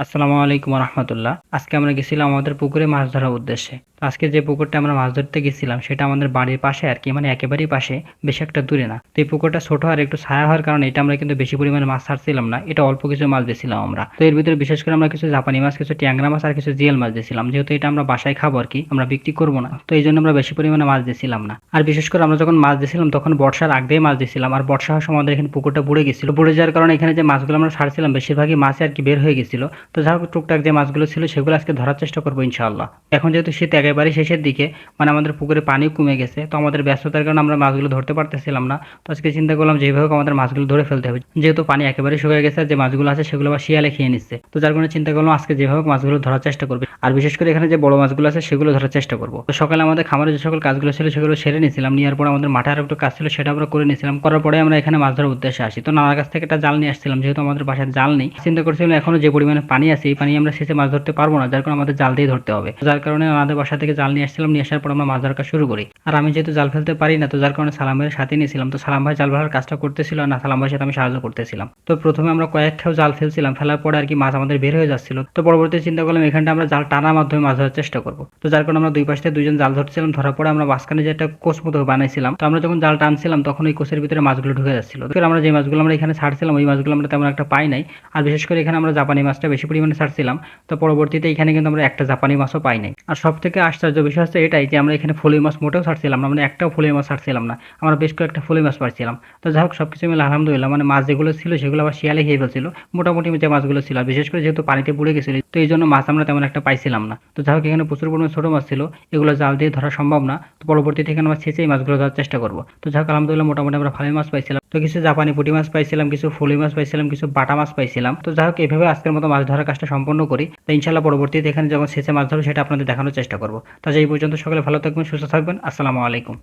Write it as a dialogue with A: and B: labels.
A: আসসালামু আলাইকুম রহমতুল্লাহ। আজকে আমরা গেছিলাম আমাদের পুকুরে মাছ ধরার উদ্দেশ্যে। তো আজকে যে পুকুরটা আমরা মাছ ধরতে গেছিলাম সেটা আমাদের বাড়ির পাশে আর কি, মানে একেবারেই পাশে, বেশি একটা দূরে না। তো এই পুকুরটা ছোট আর একটু ছায়া হওয়ার কারণে এটা আমরা কিন্তু বেশি পরিমাণে মাছ ছাড়ছিলাম না, এটা অল্প কিছু মাছ দিয়েছিলাম আমরা। তো এর ভিতরে বিশেষ করে আমরা কিছু জাপানি মাছ, কিছু ট্যাংরা মাছ আর কিছু জিয়েল মাছ দিয়েছিলাম, যেহেতু এটা আমরা বাসায় খাবো আর কি, আমরা বিক্রি করবো না, তো এই জন্য আমরা বেশি পরিমাণে মাছ দিয়েছিলাম না। আর বিশেষ করে আমরা যখন মাছ দিয়েছিলাম তখন বর্ষার আগ দিয়ে মাছ দিয়েছিলাম, আর বর্ষা হওয়ার সময় আমাদের এখানে পুকুরটা বুড়ে গেছিল, বুড়ে যাওয়ার কারণে এখানে যে মাছগুলো আমরা ছাড়ছিলাম বেশিরভাগই মাছ আর কি বের হয়ে গেছিল। তো যাই হোক, টুকটাক যে মাছগুলো ছিল সেগুলো আজকে ধরার চেষ্টা করবো ইনশাআল্লাহ। এখন যেহেতু শীত একেবারে শেষের দিকে, মানে আমাদের পুকুরে পানিও কমে গেছে, তো আমাদের ব্যস্ততার কারণে আমরা মাছগুলো ধরতে পারতেছিলাম না। তো আজকে চিন্তা করলাম যেভাবে হোক আমাদের মাছগুলো ধরে ফেলতে হবে, যেহেতু পানি একেবারে শুকিয়ে গেছে আর যে মাছগুলো আছে সেগুলো আবার শিয়ালে খেয়ে নিচ্ছে। তো যার কারণে চিন্তা করলাম আজকে যেভাবে হোক মাছগুলো ধরার চেষ্টা করবে, আর বিশেষ করে এখানে যে বড় মাছগুলো আছে সেগুলো ধরার চেষ্টা করবো। তো সকালে আমাদের খামারে যে সকল কাজগুলো ছিল সেগুলো সেরে নিয়েছিলাম, নেওয়ার পর আমাদের মাঠে আরো একটু কাজ ছিল সেটা আমরা করে নিয়েছিলাম, করার পরে আমরা এখানে মাছ ধরার উদ্দেশ্যে আসি। তো নানার কাছ থেকে একটা জাল নিয়ে আসছিলাম, যেহেতু আমাদের বাসায় জাল নেই, চিন্তা করছিলাম এখনো যে পরিমাণে পানি আছে এই পানি আমরা শেষে মাছ ধরতে পারবো না, যার কারণে আমাদের জাল দিয়ে ধরতে হবে। যার কারণে আমাদের বাসা থেকে জাল নিয়ে আসছিলাম, নিয়ে আসার পর আমরা মাছ ধরার কাজ শুরু করি। আর আমি যেহেতু জাল ফেলতে পারি না, তো যার কারণে সালাম ভাইয়ের সাথে নিয়েছিলাম। তো সালাম ভাই জাল ফেলার কাজটা করতেছিল না, সালাম ভাইয়ের সাথে আমি সাহায্য করতেছিলাম। তো প্রথমে আমরা কয়েক খেও জাল ফেলছিলাম, ফেলার পরে আর কি মাছ আমাদের বের হয়ে যাচ্ছিল। তো পরবর্তী চিন্তা করলাম এখানটা আমরা জাল টানার মাধ্যমে মাছ ধরার চেষ্টা করবো। তো যার কারণে আমরা দুই পাশ থেকে দুইজন জাল ধরছিলাম, ধরার পরে আমরা মাঝখানে যে একটা কোষ মতো বানাইছিলাম, তো আমরা যখন জাল টানছিলাম তখন ওই কোষের ভিতরে মাছগুলো ঢুকে যাচ্ছিল। তো আমরা যে মাছগুলো আমরা এখানে ছাড়ছিলাম ওই মাছগুলো আমরা তেমন একটা পাই নাই। আর বিশেষ করে এখানে আমরা জাপানি মাছটা বেশি পরিমাণে ছাড়ছিলাম। তো পরবর্তীতে এখানে কিন্তু আমরা একটা জাপানি মাছও পাই নাই। আর সব থেকে আশ্চর্য বিষয় হচ্ছে এটাই যে আমরা এখানে ফলুই মাছ মোটেও ছাড়ছিলাম না, মানে একটাও ফলুই মাছ ছাড়ছিলাম না, আমরা বেশ কয়েকটা ফলুই মাছ পাচ্ছিলাম। তো যাই হোক, সবকিছু মিলে আলহামদুলিল্লাহ, মানে মাছ যেগুলো ছিল সেগুলো আবার শিয়ালে খেয়ে ফেলছিল মোটামুটি যে মাছগুলো ছিল। আর বিশেষ করে যেহেতু পানিতে পড়ে গেছিল, তো এই জন্য মাছ আমরা তেমন একটা পাইছিলাম না। তো যাই হোক, এখানে প্রচুর পরিমাণে ছোট মাছ ছিল, এগুলো জাল দিয়ে ধরা সম্ভব না। তো পরবর্তীতে এখানে আমরা ছেঁচে এই মাছগুলো ধরার চেষ্টা করবো। তো যাই হোক, আলহামদুলিল্লাহ মোটামুটি আমরা ভালোই মাছ পাইছিলাম। তো কিছু জাপানি পুঁটি মাছ পাইছিলাম, কিছু ফলুই মাছ পাইছিলাম, কিছু বাটা মাছ পাইছিলাম। তো যাই হোক, এইভাবে আজকের মতো মাছ ধরার কাজটা সম্পন্ন করি। তো ইনশাল্লাহ পরবর্তীতে এখানে যখন শেষে মাছ ধরো সেটা আপনাদের দেখানোর চেষ্টা করবো। তো এই পর্যন্ত সকলে ভালো থাকবেন, সুস্থ থাকবেন। আসসালামু আলাইকুম।